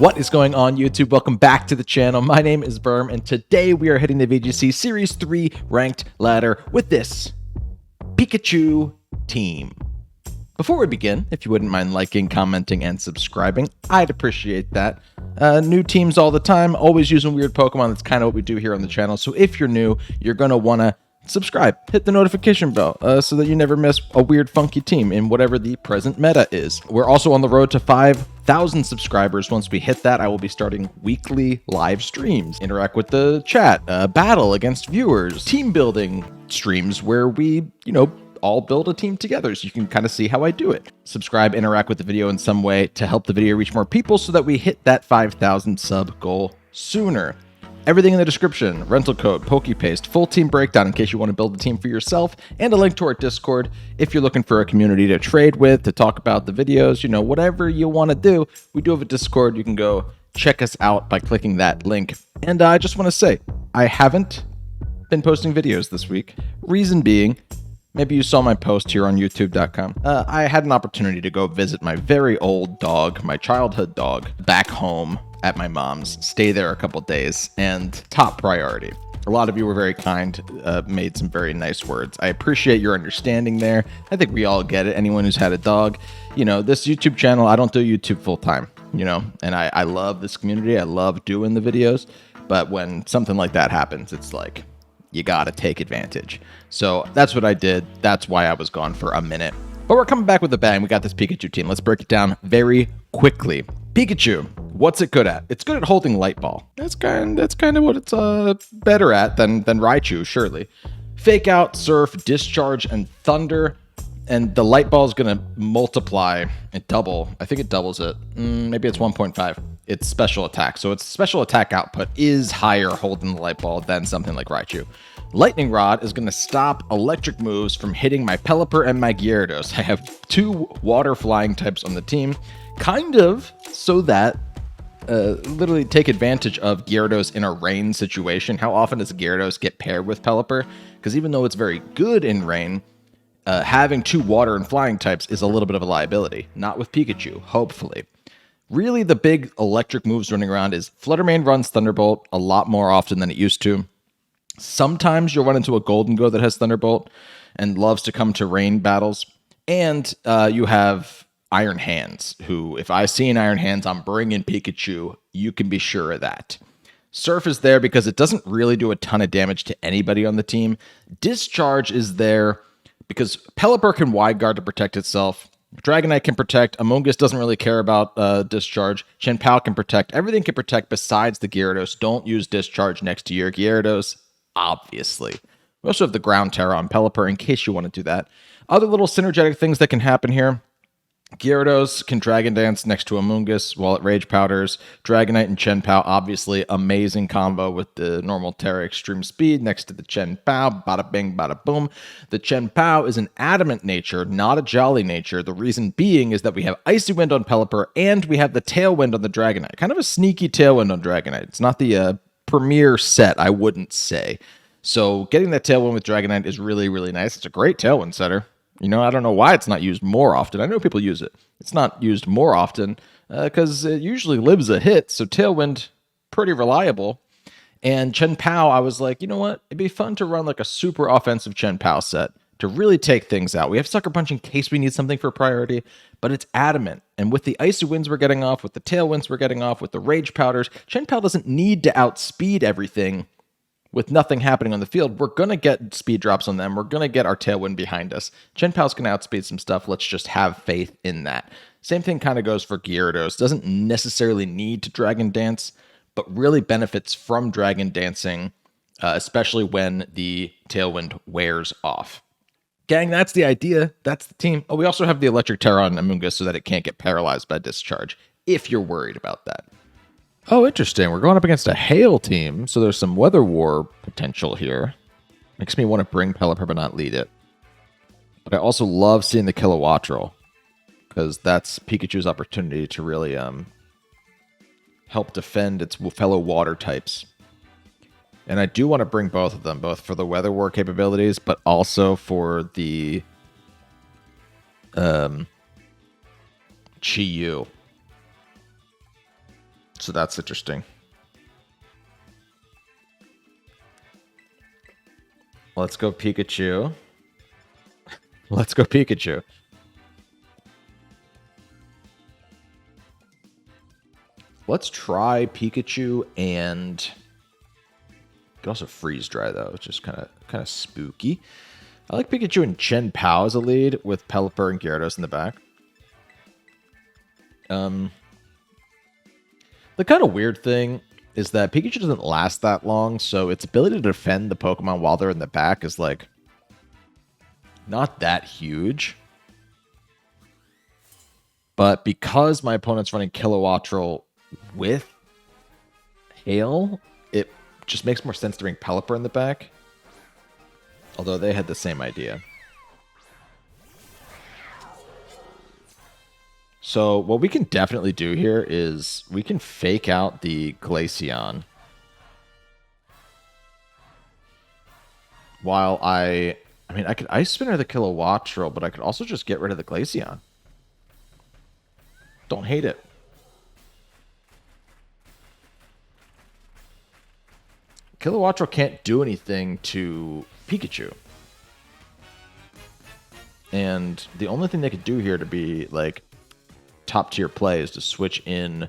What is going on, YouTube? Welcome back to the channel. My name is Berm, and today we are hitting the VGC Series 3 Ranked Ladder with this Pikachu team. Before we begin, if you wouldn't mind liking, commenting, and subscribing, I'd appreciate that. New teams all the time, always using weird Pokemon. That's kind of what we do here on the channel. So if you're new, you're going to want to subscribe, hit the notification bell so that you never miss a weird funky team in whatever the present meta is. We're also on the road to 5,000 subscribers. Once we hit that, I will be starting weekly live streams, interact with the chat, battle against viewers, team building streams where we, all build a team together, so you can kind of see how I do it. Subscribe, interact with the video in some way to help the video reach more people so that we hit that 5,000 sub goal sooner. Everything in the description, rental code, PokePaste, full team breakdown in case you want to build a team for yourself, and a link to our Discord if you're looking for a community to trade with, to talk about the videos, whatever you want to do. We do have a Discord. You can go check us out by clicking that link. And I just want to say, I haven't been posting videos this week. Reason being, maybe you saw my post here on youtube.com. I had an opportunity to go visit my very old dog, my childhood dog, back home at my mom's, stay there a couple days, and top priority. A lot of you were very kind, made some very nice words. I appreciate your understanding there. I think we all get it. Anyone who's had a dog, this YouTube channel, I don't do YouTube full time, and I love this community. I love doing the videos, but when something like that happens, it's like, you gotta take advantage. So that's what I did. That's why I was gone for a minute. But we're coming back with a bang. We got this Pikachu team. Let's break it down very quickly. Pikachu, what's it good at? It's good at holding Light Ball. That's kind of what it's better at than Raichu, surely. Fake Out, Surf, Discharge, and Thunder. And the Light Ball is going to multiply and double. I think it doubles it. Maybe it's 1.5. It's special attack. So its special attack output is higher holding the Light Ball than something like Raichu. Lightning Rod is going to stop electric moves from hitting my Pelipper and my Gyarados. I have two water flying types on the team, kind of so that literally take advantage of Gyarados in a rain situation. How often does Gyarados get paired with Pelipper? Because even though it's very good in rain, having two water and flying types is a little bit of a liability. Not with Pikachu, hopefully. Really, the big electric moves running around is Flutter Mane runs Thunderbolt a lot more often than it used to. Sometimes you'll run into a Golden Go that has Thunderbolt and loves to come to rain battles. And you have Iron Hands, who, if I see an Iron Hands, I'm bringing Pikachu. You can be sure of that. Surf is there because it doesn't really do a ton of damage to anybody on the team. Discharge is there because Pelipper can Wide Guard to protect itself. Dragonite can protect. Amoonguss doesn't really care about Discharge. Chien-Pao can protect. Everything can protect besides the Gyarados. Don't use Discharge next to your Gyarados, obviously. We also have the Ground Tera on Pelipper in case you want to do that. Other little synergetic things that can happen here. Gyarados can Dragon Dance next to Amoonguss while it Rage Powders. Dragonite and Chien-Pao, obviously, amazing combo with the normal Tera Extreme Speed next to the Chien-Pao. Bada bing, bada boom. The Chien-Pao is an adamant nature, not a jolly nature. The reason being is that we have Icy Wind on Pelipper and we have the Tailwind on the Dragonite. Kind of a sneaky Tailwind on Dragonite. It's not the premier set, I wouldn't say. So getting that Tailwind with Dragonite is really, really nice. It's a great Tailwind setter. I don't know why it's not used more often. I know people use it. It's not used more often because it usually lives a hit. So Tailwind, pretty reliable. And Chien-Pao, I was like, you know what? It'd be fun to run like a super offensive Chien-Pao set to really take things out. We have Sucker Punch in case we need something for priority, but it's adamant. And with the Icy Winds we're getting off, with the Tailwinds we're getting off, with the Rage Powders, Chien-Pao doesn't need to outspeed everything. With nothing happening on the field, we're going to get speed drops on them. We're going to get our Tailwind behind us. Chien-Pao's going to outspeed some stuff. Let's just have faith in that. Same thing kind of goes for Gyarados. Doesn't necessarily need to Dragon Dance, but really benefits from Dragon Dancing, especially when the Tailwind wears off. Gang, that's the idea. That's the team. Oh, we also have the Electric Tera on Amoonguss so that it can't get paralyzed by Discharge, if you're worried about that. Oh, interesting. We're going up against a Hail team, so there's some Weather War potential here. Makes me want to bring Pelipper but not lead it. But I also love seeing the Kilowattrel, because that's Pikachu's opportunity to really help defend its fellow water types. And I do want to bring both of them, both for the Weather War capabilities, but also for the Chi-Yu. So that's interesting. Let's go Pikachu. Let's go Pikachu. Let's try Pikachu and... You can also freeze dry though, which is kind of spooky. I like Pikachu and Chen Pao as a lead with Pelipper and Gyarados in the back. The kind of weird thing is that Pikachu doesn't last that long, so its ability to defend the Pokemon while they're in the back is like not that huge. But because my opponent's running Kilowattrel with Hail, it just makes more sense to bring Pelipper in the back. Although they had the same idea. So what we can definitely do here is we can fake out the Glaceon. While I mean, I could Ice Spinner the Kilowattrel, but I could also just get rid of the Glaceon. Don't hate it. Kilowattrel can't do anything to Pikachu. And the only thing they could do here to be, like, top-tier play is to switch in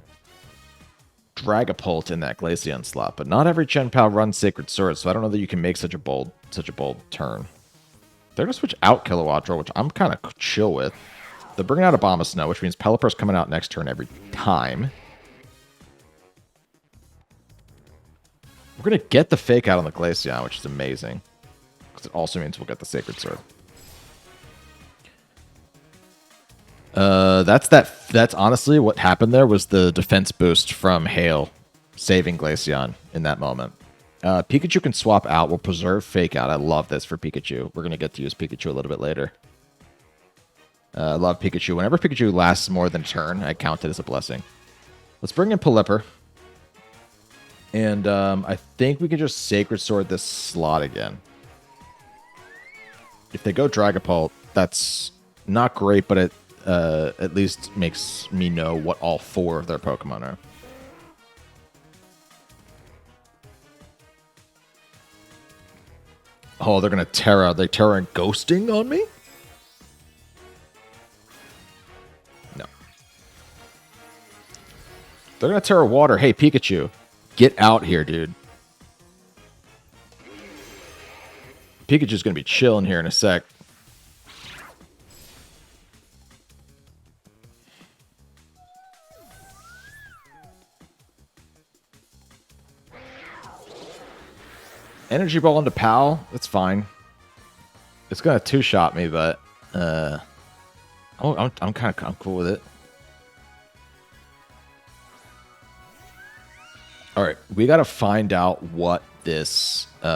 Dragapult in that Glaceon slot. But not every Chen Pao runs Sacred Sword, so I don't know that you can make such a bold turn. They're going to switch out Kilowattrel, which I'm kind of chill with. They're bringing out Abomasnow, which means Pelipper's coming out next turn every time. We're going to get the fake out on the Glaceon, which is amazing. Because it also means we'll get the Sacred Sword. That's honestly what happened there was the defense boost from Hail saving Glaceon in that moment. Pikachu can swap out. We'll preserve fake out. I love this for Pikachu. We're going to get to use Pikachu a little bit later. I love Pikachu. Whenever Pikachu lasts more than a turn, I count it as a blessing. Let's bring in Pelipper. And I think we can just Sacred Sword this slot again. If they go Dragapult, that's not great, but it at least makes me know what all four of their Pokemon are. Oh, they're going to Tera. They Tera and Ghosting on me? No. They're going to Tera Water. Hey, Pikachu. Get out here, dude. Pikachu's going to be chilling here in a sec. Energy Ball into Pal. That's fine. It's going to two-shot me, but... I'm cool with it. All right, we got to find out what this... we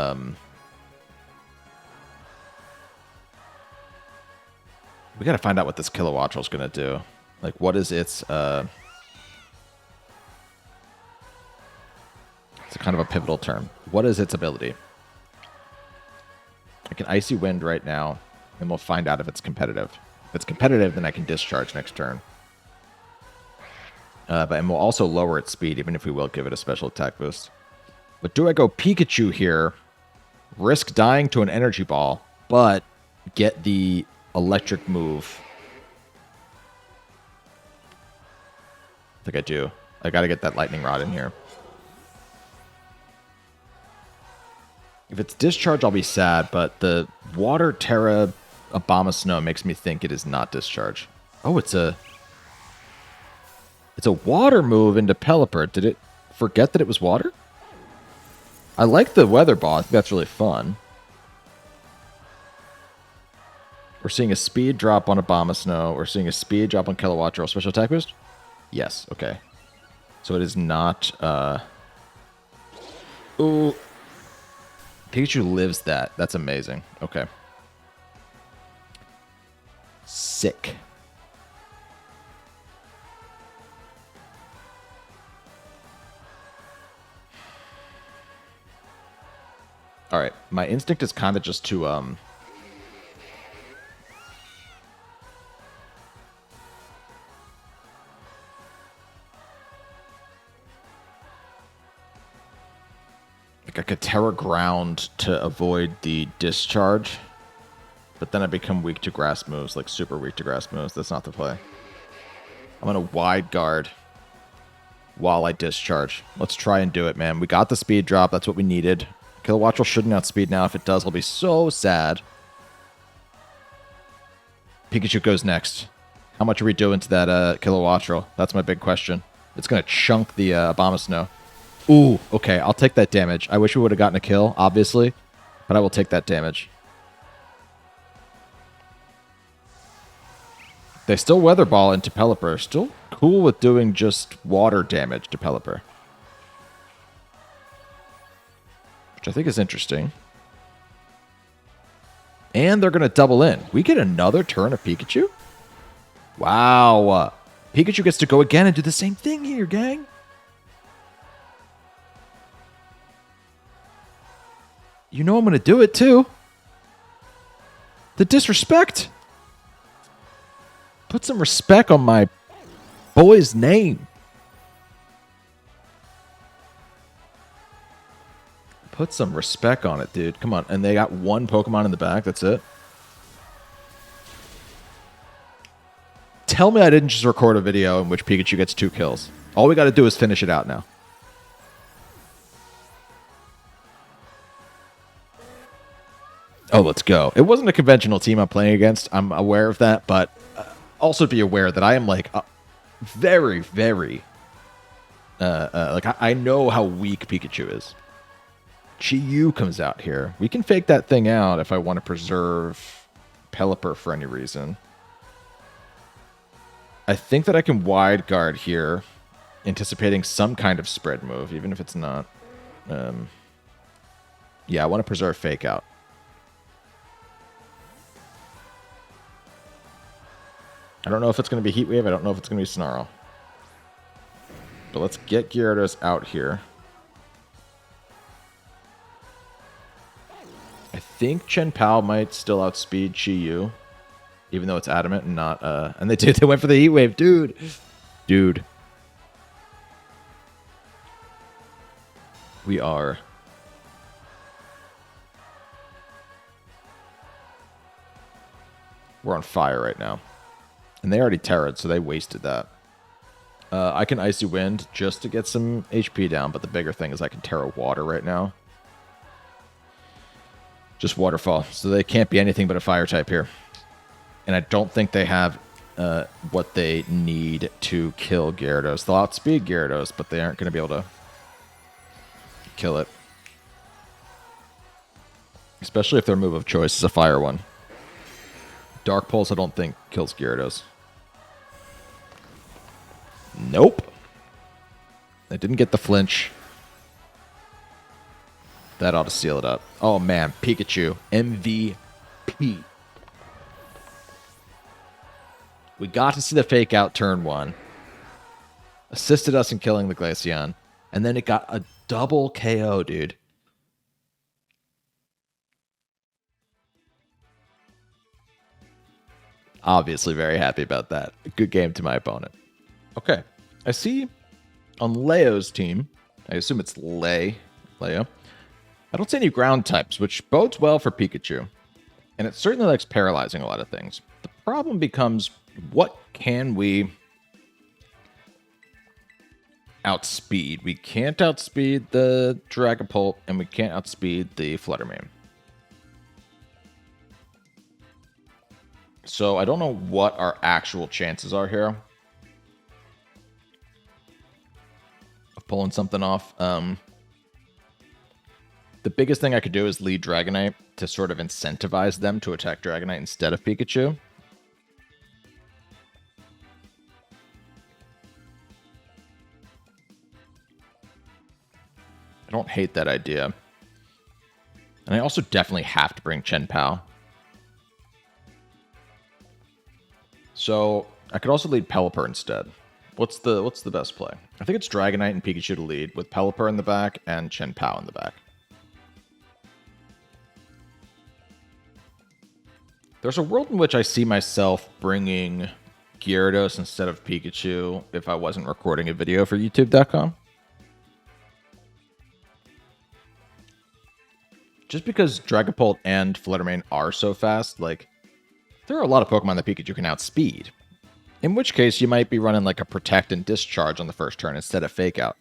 got to find out what this Kilowattrel is going to do. Like, what is its... It's a kind of a pivotal term. What is its ability? I can Icy Wind right now, and we'll find out if it's competitive. If it's competitive, then I can Discharge next turn. And we'll also lower its speed, even if we will give it a special attack boost. But do I go Pikachu here, risk dying to an Energy Ball, but get the electric move? I think I do. I got to get that Lightning Rod in here. If it's Discharge, I'll be sad, but the Water Tera Abomasnow makes me think it is not Discharge. Oh, it's a water move into Pelipper. Did it forget that it was water? I like the Weather Ball. I think that's really fun. We're seeing a speed drop on Abomasnow. We're seeing a speed drop on Kilowattrel. Special attack boost? Yes, okay. So it is not... Ooh. Pikachu lives that. That's amazing. Okay. Sick. All right. My instinct is kind of just to I could Tera Ground to avoid the discharge, but then I become weak to grass moves, like super weak to grass moves. That's not the play. I'm going to wide guard while I discharge. Let's try and do it, man. We got the speed drop. That's what we needed. Kilowattrel shouldn't outspeed now. If it does, I'll be so sad. Pikachu goes next. How much are we doing to that Kilowattrel? That's my big question. It's going to chunk the Abomasnow. Ooh, okay. I'll take that damage. I wish we would have gotten a kill, obviously, but I will take that damage. They still Weather Ball into Pelipper. Still cool with doing just water damage to Pelipper, which I think is interesting. And they're going to double in. We get another turn of Pikachu? Wow. Pikachu gets to go again and do the same thing here, gang. You know I'm going to do it, too. The disrespect. Put some respect on my boy's name. Put some respect on it, dude. Come on. And they got one Pokemon in the back. That's it. Tell me I didn't just record a video in which Pikachu gets 2 kills. All we got to do is finish it out now. Oh, let's go. It wasn't a conventional team I'm playing against. I'm aware of that, but also be aware that I am like very, very like I know how weak Pikachu is. Chi-Yu comes out here. We can fake that thing out if I want to preserve Pelipper for any reason. I think that I can wide guard here, anticipating some kind of spread move, even if it's not. Yeah, I want to preserve fake out. I don't know if it's going to be Heat Wave. I don't know if it's going to be Snarl. But let's get Gyarados out here. I think Chen Pao might still outspeed Chi-Yu, even though it's Adamant and not... and they did. They went for the Heat Wave. Dude. Dude. We are... We're on fire right now. And they already Terra'd, so they wasted that. I can Icy Wind just to get some HP down, but the bigger thing is I can Terra Water right now. Just Waterfall, so they can't be anything but a Fire type here. And I don't think they have what they need to kill Gyarados. They'll outspeed Gyarados, but they aren't going to be able to kill it. Especially if their move of choice is a Fire one. Dark Pulse, I don't think, kills Gyarados. Nope. They didn't get the flinch. That ought to seal it up. Oh, man. Pikachu. MVP. We got to see the fake out turn 1. Assisted us in killing the Glaceon. And then it got a double KO, dude. Obviously very happy about that. Good game to my opponent. Okay. I see on Leo's team, I assume it's Leo. I don't see any ground types, which bodes well for Pikachu. And it certainly likes paralyzing a lot of things. The problem becomes, what can we outspeed? We can't outspeed the Dragapult, and we can't outspeed the Fluttermane. So I don't know what our actual chances are here of pulling something off. The biggest thing I could do is lead Dragonite to sort of incentivize them to attack Dragonite instead of Pikachu. I don't hate that idea. And I also definitely have to bring Chen Pao. So I could also lead Pelipper instead. What's the best play? I think it's Dragonite and Pikachu to lead, with Pelipper in the back and Chen Pao in the back. There's a world in which I see myself bringing Gyarados instead of Pikachu if I wasn't recording a video for YouTube.com. just because Dragapult and Fluttermane are so fast, like, there are a lot of Pokemon that Pikachu can outspeed. In which case, you might be running like a Protect and Discharge on the first turn instead of Fake Out.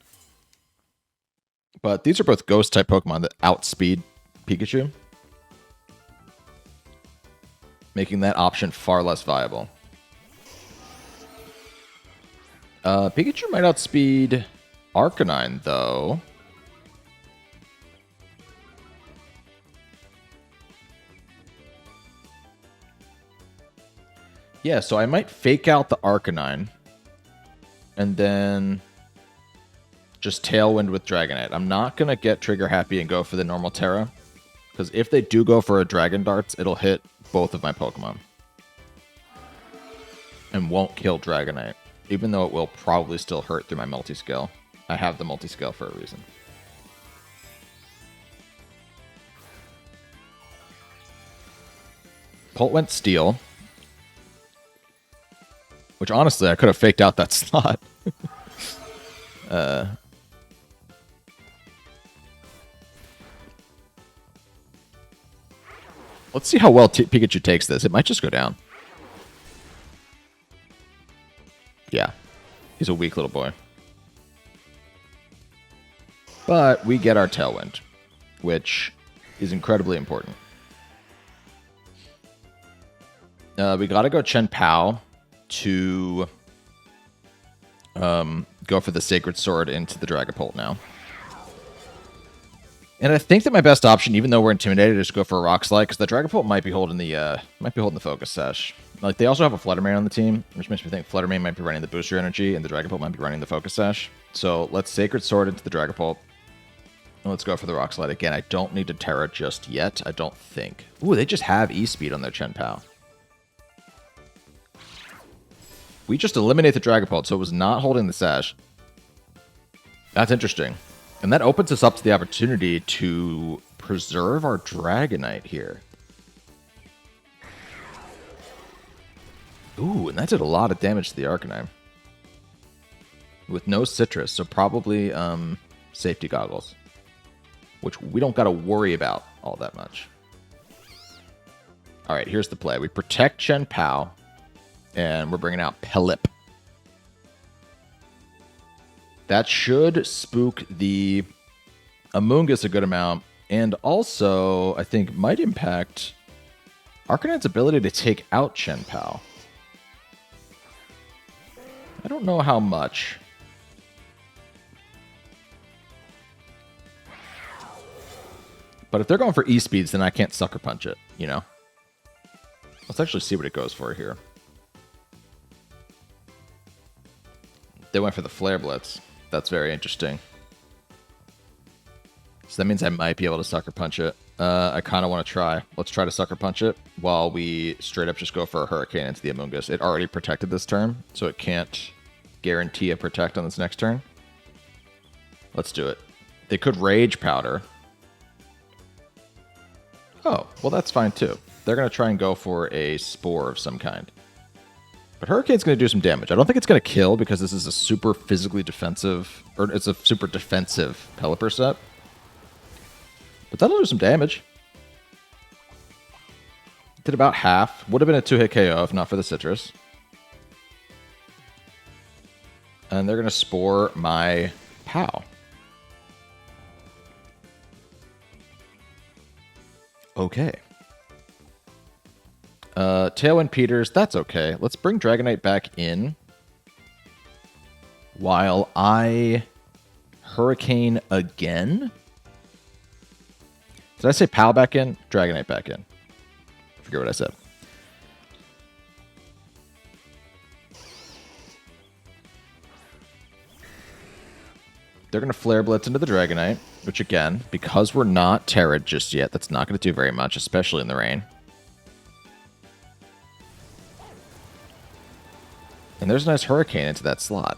But these are both Ghost-type Pokemon that outspeed Pikachu, making that option far less viable. Pikachu might outspeed Arcanine, though. Yeah, so I might Fake Out the Arcanine, and then just Tailwind with Dragonite. I'm not going to get trigger happy and go for the normal Tera, because if they do go for a Dragon Darts, it'll hit both of my Pokemon. And won't kill Dragonite, even though it will probably still hurt through my multi-scale. I have the multi-scale for a reason. Pult went Steel. Which, honestly, I could have faked out that slot. Let's see how well Pikachu takes this. It might just go down. Yeah. He's a weak little boy. But we get our Tailwind, which is incredibly important. We gotta go Chen Pao to go for the Sacred Sword into the Dragapult now. And I think that my best option, even though we're intimidated, is to go for a Rock Slide, because the Dragapult might be holding the Focus Sash. Like, they also have a Fluttermane on the team, which makes me think Fluttermane might be running the Booster Energy, and the Dragapult might be running the Focus Sash. So let's Sacred Sword into the Dragapult. And let's go for the Rock Slide again. I don't need to Tera just yet, I don't think. Ooh, they just have E-Speed on their Chen Pao. We just eliminate the Dragapult, so it was not holding the Sash. That's interesting. And that opens us up to the opportunity to preserve our Dragonite here. Ooh, and that did a lot of damage to the Arcanine. With no Citrus, so probably safety goggles. Which we don't got to worry about all that much. Alright, here's the play. We protect Chen Pao. And we're bringing out Pelip. That should spook the Amoonguss a good amount. And also, I think, might impact Arcanine's ability to take out Chen Pao. I don't know how much. But if they're going for E-Speeds, then I can't Sucker Punch it, you know? Let's actually see what it goes for here. They went for the Flare Blitz. That's very interesting. So that means I might be able to Sucker Punch it. I kind of want to try. Let's try to Sucker Punch it while we straight up just go for a Hurricane into the Amoonguss. It already protected this turn, so it can't guarantee a Protect on this next turn. Let's do it. They could Rage Powder. Oh, well that's fine too. They're going to try and go for a Spore of some kind. But Hurricane's going to do some damage. I don't think it's going to kill because this is a super physically defensive, or it's a super defensive Pelipper set. But that'll do some damage. Did about half. Would have been a 2-hit KO if not for the Citrus. And they're going to Spore my Pao. Okay. Tailwind Peters, that's okay. Let's bring Dragonite back in while I Hurricane again. Did I say Pal back in? Dragonite back in. I forget what I said. They're going to Flare Blitz into the Dragonite, which again, because we're not Tera just yet, that's not going to do very much, especially in the rain. And there's a nice Hurricane into that slot.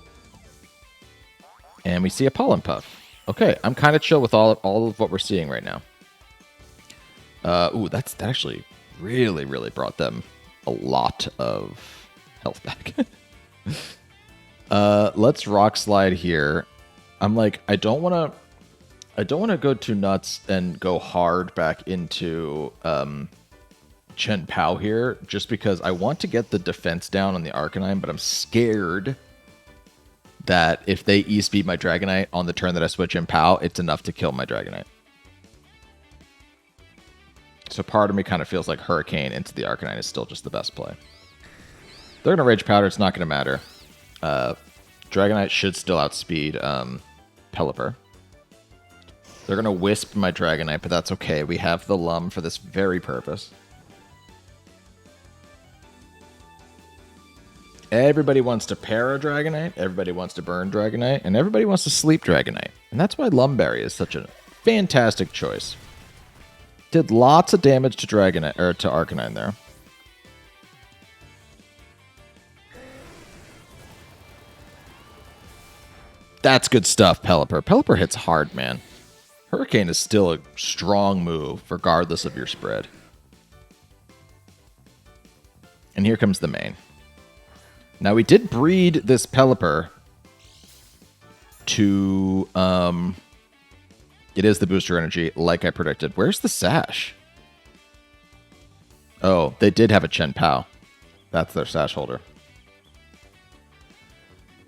And we see a Pollen Puff. Okay, I'm kind of chill with all of what we're seeing right now. Ooh, that actually really brought them a lot of health back. Let's Rock Slide here. I'm like, I don't want I don't want to go too nuts and go hard back into Chen Pao here, just because I want to get the defense down on the Arcanine, but I'm scared that if they E-speed my Dragonite on the turn that I switch in Pao, it's enough to kill my Dragonite. So part of me kind of feels like Hurricane into the Arcanine is still just the best play. They're going to Rage Powder, it's not going to matter. Dragonite should still outspeed Pelipper. They're going to Wisp my Dragonite, but that's okay. We have the Lum for this very purpose. Everybody wants to Para Dragonite, everybody wants to Burn Dragonite, and everybody wants to Sleep Dragonite. And that's why Lumberry is such a fantastic choice. Did lots of damage to Dragonite, or to Arcanine there. That's good stuff, Pelipper. Pelipper hits hard, man. Hurricane is still a strong move, regardless of your spread. And here comes the main. Now, we did breed this Pelipper to... it is the booster energy, like I predicted. Where's the Sash? Oh, they did have a Chen Pao. That's their Sash holder.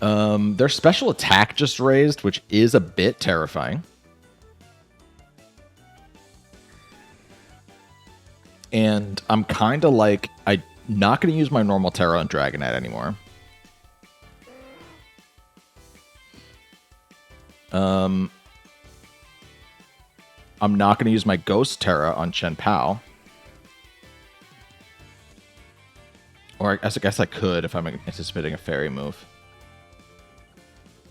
Their special attack just raised, which is a bit terrifying. And I'm kind of like, I'm not going to use my normal Tera on Dragonite anymore. I'm not going to use my Ghost Tera on Chen Pao. Or I guess I could if I'm anticipating a Fairy move.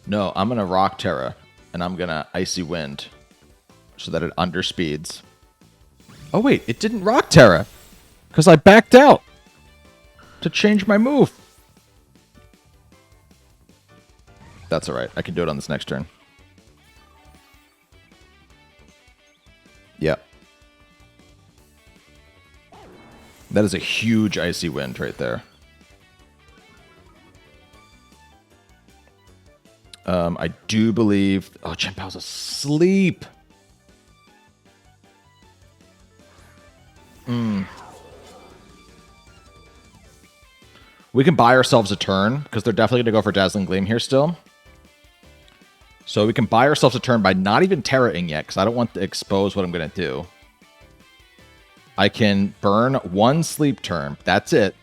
No, I'm going to Rock Tera, and I'm going to Icy Wind so that it underspeeds. Oh, wait, it didn't Rock Tera because I backed out to change my move. That's all right. I can do it on this next turn. Yep. That is a huge Icy Wind right there. I do believe... Oh, Chen Pao's asleep. We can buy ourselves a turn, because they're definitely going to go for Dazzling Gleam here still. So we can buy ourselves a turn by not even Terra-ing yet, because I don't want to expose what I'm going to do. I can burn one sleep turn. That's it.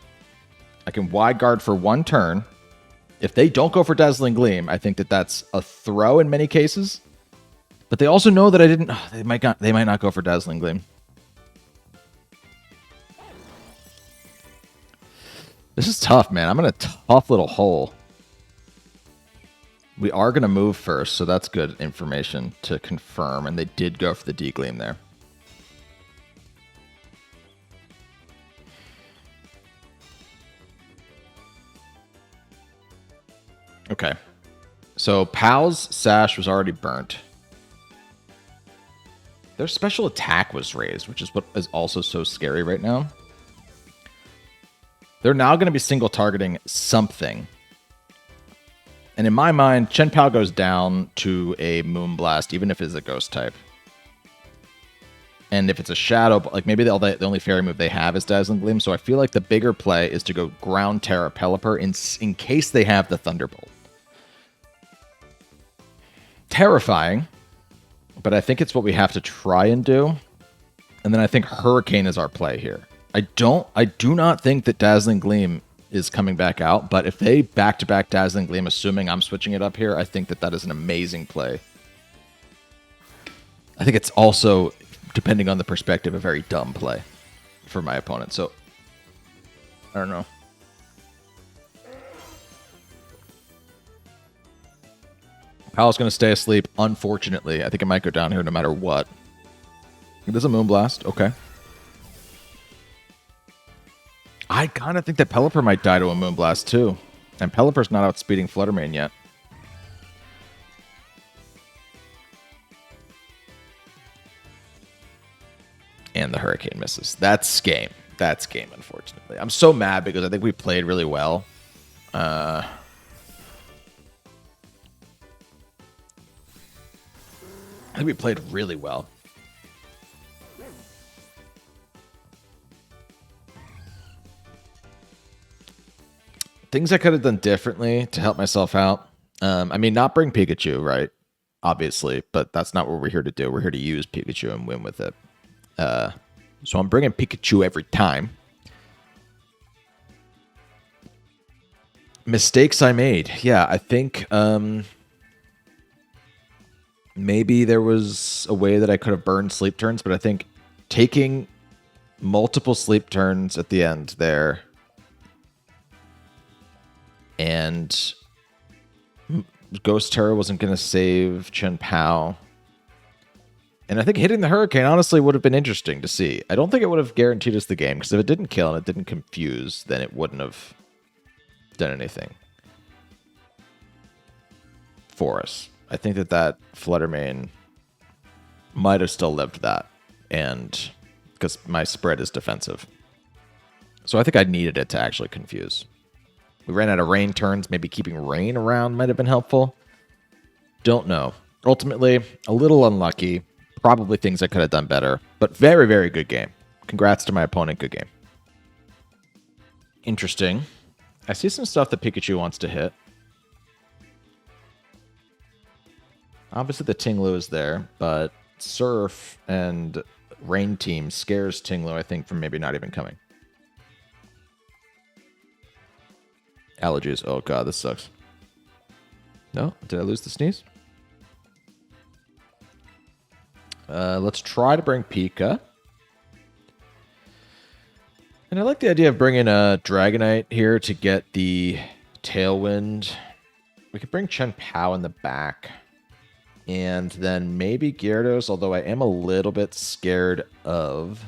I can wide guard for one turn. If they don't go for Dazzling Gleam, I think that that's a throw in many cases. But they also know that I didn't... Oh, they might not go for Dazzling Gleam. This is tough, man. I'm in a tough little hole. We are going to move first, so that's good information to confirm. And they did go for the D-Gleam there. Okay. So Pal's Sash was already burnt. Their special attack was raised, which is what is also so scary right now. They're now going to be single targeting something. And in my mind, Chen Pao goes down to a Moonblast, even if it's a ghost type. And if it's a shadow, like maybe the only fairy move they have is Dazzling Gleam. So I feel like the bigger play is to go Ground Terra Pelipper in case they have the Thunderbolt. Terrifying, but I think it's what we have to try and do. And then I think Hurricane is our play here. I do not think that Dazzling Gleam is coming back out, but if they back-to-back Dazzling Gleam, assuming I'm switching it up here, I think that that is an amazing play. I think it's also, depending on the perspective, a very dumb play for my opponent. So, I don't know. Pal's going to stay asleep, unfortunately. I think it might go down here no matter what. There's a Moonblast. Okay. I kind of think that Pelipper might die to a Moonblast, too. And Pelipper's not outspeeding Fluttermane yet. And the Hurricane misses. That's game. That's game, unfortunately. I'm so mad because I think we played really well. I think we played really well. Things I could have done differently to help myself out. I mean, not bring Pikachu, right? Obviously, but that's not what we're here to do. We're here to use Pikachu and win with it. So I'm bringing Pikachu every time. Mistakes I made. Yeah, I think maybe there was a way that I could have burned sleep turns, but I think taking multiple sleep turns at the end there and Ghost Tera wasn't going to save Chen Pao. And I think hitting the Hurricane honestly would have been interesting to see. I don't think it would have guaranteed us the game, because if it didn't kill and it didn't confuse, then it wouldn't have done anything for us. I think that Flutter Mane might have still lived that, and because my spread is defensive. So I think I needed it to actually confuse. We ran out of rain turns. Maybe keeping rain around might have been helpful. Don't know. Ultimately, a little unlucky. Probably things I could have done better. But very, very good game. Congrats to my opponent. Good game. Interesting. I see some stuff that Pikachu wants to hit. Obviously, the Tinglu is there, but Surf and Rain Team scares Tinglu, I think, from maybe not even coming. Allergies. Oh, God, this sucks. No? Did I lose the sneeze? Let's try to bring Pika. And I like the idea of bringing a Dragonite here to get the Tailwind. We could bring Chen Pao in the back. And then maybe Gyarados, although I am a little bit scared of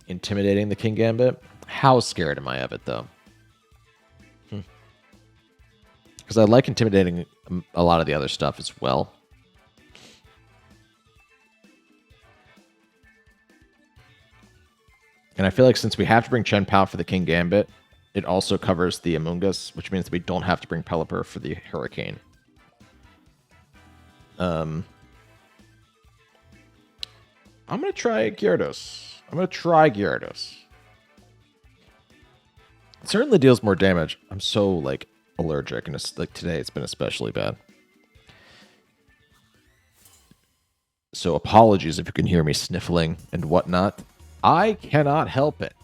intimidating the King Gambit. How scared am I of it, though? Because I like intimidating a lot of the other stuff as well. And I feel like since we have to bring Chen Pao for the King Gambit, it also covers the Amoonguss, which means that we don't have to bring Pelipper for the Hurricane. I'm going to try Gyarados. It certainly deals more damage. I'm so, like, allergic, and it's, like, today it's been especially bad. So apologies if you can hear me sniffling and whatnot. I cannot help it.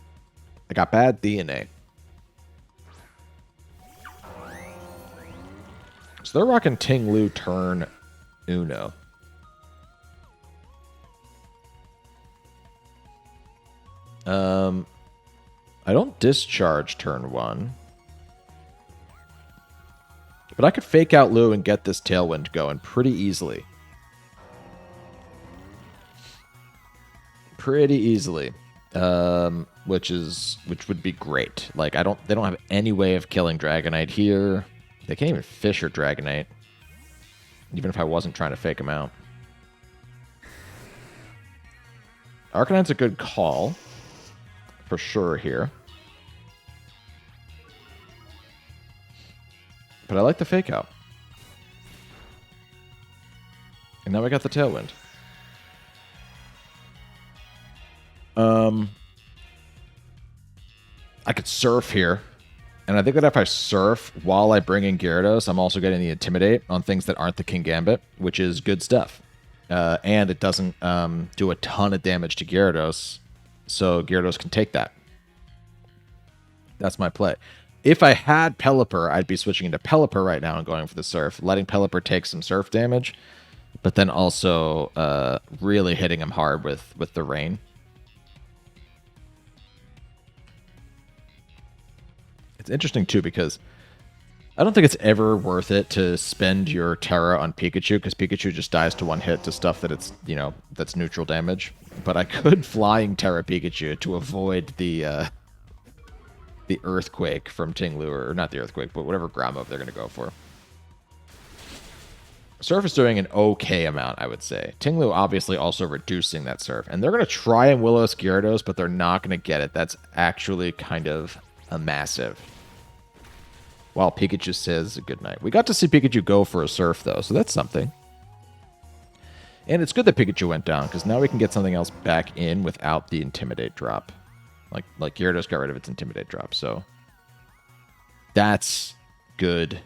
I got bad DNA. So they're rocking Tinglu turn Uno. I don't discharge turn 1. But I could fake out Lu and get this Tailwind going pretty easily. Which would be great. Like they don't have any way of killing Dragonite here. They can't even Fisher Dragonite. Even if I wasn't trying to fake him out. Arcanite's a good call. For sure here. But I like the fake out. And now we got the Tailwind. I could Surf here. And I think that if I Surf while I bring in Gyarados, I'm also getting the Intimidate on things that aren't the King Gambit, which is good stuff. And it doesn't do a ton of damage to Gyarados, so Gyarados can take that. That's my play. If I had Pelipper, I'd be switching into Pelipper right now and going for the Surf, letting Pelipper take some Surf damage, but then also really hitting him hard with the Rain. It's interesting, too, because I don't think it's ever worth it to spend your Tera on Pikachu, because Pikachu just dies to one hit to stuff that it's, that's neutral damage. But I could Flying Tera Pikachu to avoid the Earthquake from Tinglu, or not the Earthquake, but whatever ground move they're going to go for. Surf is doing an okay amount, I would say. Tinglu obviously also reducing that Surf. And they're going to try and Willow Gyarados, but they're not going to get it. That's actually kind of a massive. while Pikachu says goodnight. We got to see Pikachu go for a surf, though, so that's something. And it's good that Pikachu went down, because now we can get something else back in without the Intimidate drop. Like Gyarados got rid of its Intimidate drop, so that's good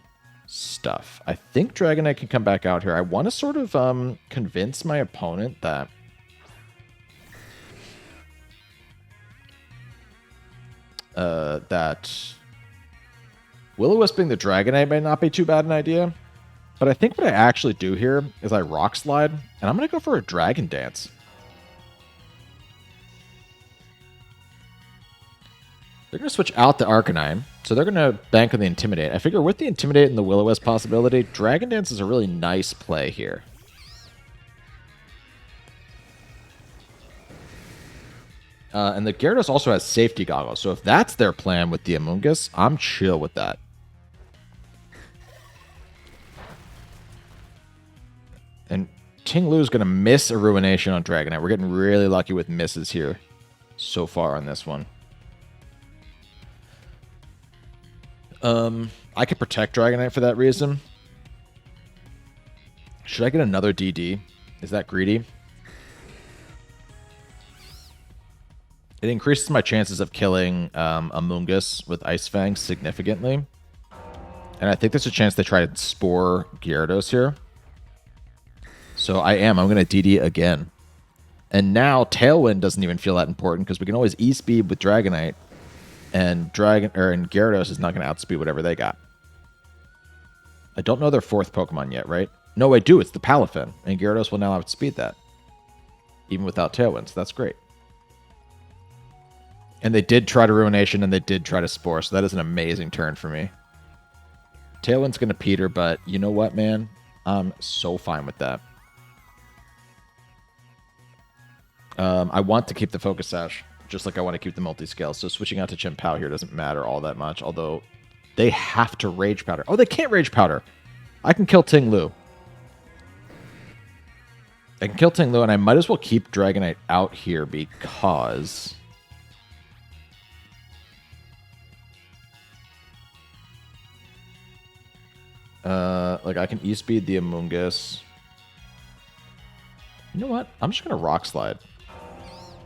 stuff. I think Dragonite can come back out here. I want to sort of convince my opponent that Will-O-Wisping the Dragonite may not be too bad an idea. But I think what I actually do here is I Rock Slide, and I'm going to go for a Dragon Dance. They're going to switch out the Arcanine, so they're going to bank on the Intimidate. I figure with the Intimidate and the Will-O-Wisp possibility, Dragon Dance is a really nice play here. And the Gyarados also has Safety Goggles, so if that's their plan with the Amoonguss, I'm chill with that. And Ting Lu is going to miss a Ruination on Dragonite. We're getting really lucky with misses here so far on this one. I could protect Dragonite for that reason. Should I get another DD? Is that greedy? It increases my chances of killing Amoonguss with Ice Fang significantly. And I think there's a chance they try to Spore Gyarados here. So I'm going to DD again. And now Tailwind doesn't even feel that important because we can always E-Speed with Dragonite. And Gyarados is not going to outspeed whatever they got. I don't know their fourth Pokemon yet, right? No, I do. It's the Palafin. And Gyarados will now outspeed that. Even without Tailwind, so that's great. And they did try to Ruination and they did try to Spore, so that is an amazing turn for me. Tailwind's going to Peter, but you know what, man? I'm so fine with that. I want to keep the Focus Sash, just like I want to keep the Multiscale, so switching out to Chien-Pao here doesn't matter all that much, although they have to Rage Powder. Oh, they can't Rage Powder. I can kill Ting Lu. I can kill Ting Lu, and I might as well keep Dragonite out here because like I can E-Speed the Amoonguss. You know what? I'm just going to Rock Slide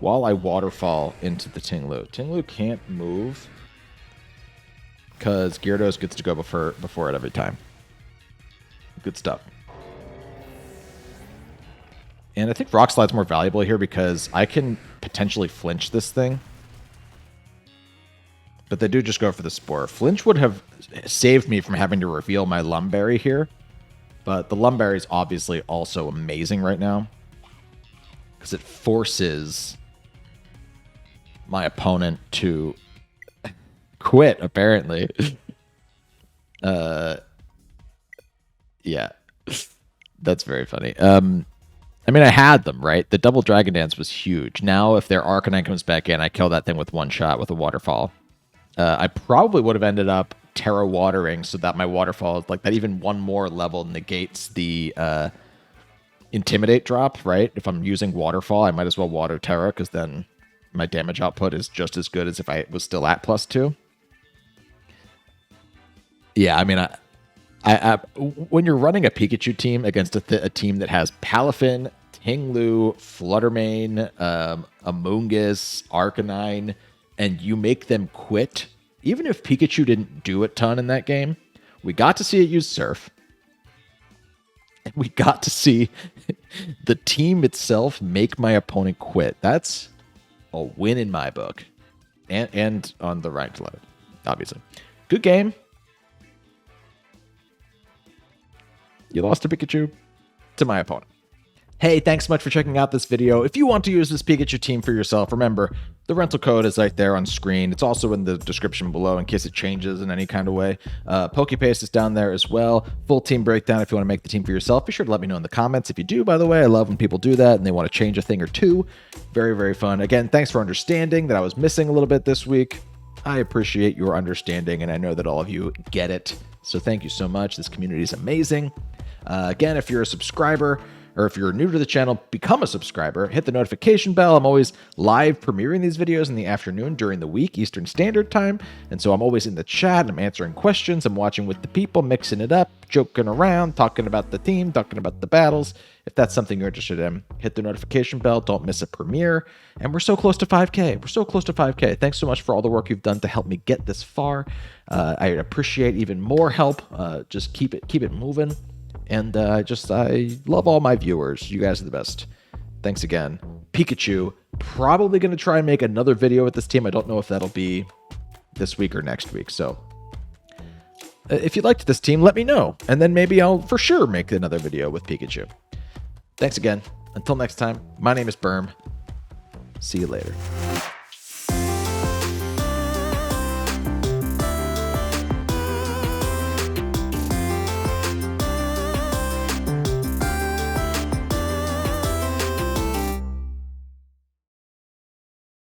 while I Waterfall into the Ting Lu. Ting Lu can't move because Gyarados gets to go before it every time. Good stuff. And I think Rock Slide's more valuable here because I can potentially flinch this thing. But they do just go for the Spore. Flinch would have saved me from having to reveal my Lumberry here. But the Lumberry is obviously also amazing right now. Because it forces my opponent to quit, apparently. Yeah. That's very funny. I mean, I had them, right? The double Dragon Dance was huge. Now, if their Arcanine comes back in, I kill that thing with one shot with a Waterfall. I probably would have ended up Tera Watering so that my Waterfall, like that even one more level negates the Intimidate drop, right? If I'm using Waterfall, I might as well Water Tera because then my damage output is just as good as if I was still at +2. Yeah, I mean, when you're running a Pikachu team against a team that has Palafin, Ting Lu, Fluttermane, Amoonguss, Arcanine, and you make them quit, even if Pikachu didn't do a ton in that game, we got to see it use Surf. And we got to see the team itself make my opponent quit. That's a win in my book. And on the ranked level, obviously. Good game. You lost to Pikachu to my opponent. Hey, thanks so much for checking out this video. If you want to use this Pikachu team for yourself, remember, the rental code is right there on screen. It's also in the description below in case it changes in any kind of way. PokePaste is down there as well. Full team breakdown if you want to make the team for yourself. Be sure to let me know in the comments if you do, by the way. I love when people do that and they want to change a thing or two. Very, very fun. Again, thanks for understanding that I was missing a little bit this week. I appreciate your understanding, and I know that all of you get it. So thank you so much. This community is amazing. Again, if you're a subscriber, or if you're new to the channel, become a subscriber. Hit the notification bell. I'm always live premiering these videos in the afternoon during the week, Eastern Standard Time. And so I'm always in the chat. I'm answering questions. I'm watching with the people, mixing it up, joking around, talking about the team, talking about the battles. If that's something you're interested in, hit the notification bell. Don't miss a premiere. And we're so close to 5K. We're so close to 5K. Thanks so much for all the work you've done to help me get this far. I appreciate even more help. Just keep it moving. And I love all my viewers. You guys are the best. Thanks again. Pikachu, probably going to try and make another video with this team. I don't know if that'll be this week or next week. So if you liked this team, let me know. And then maybe I'll for sure make another video with Pikachu. Thanks again. Until next time, my name is Berm. See you later.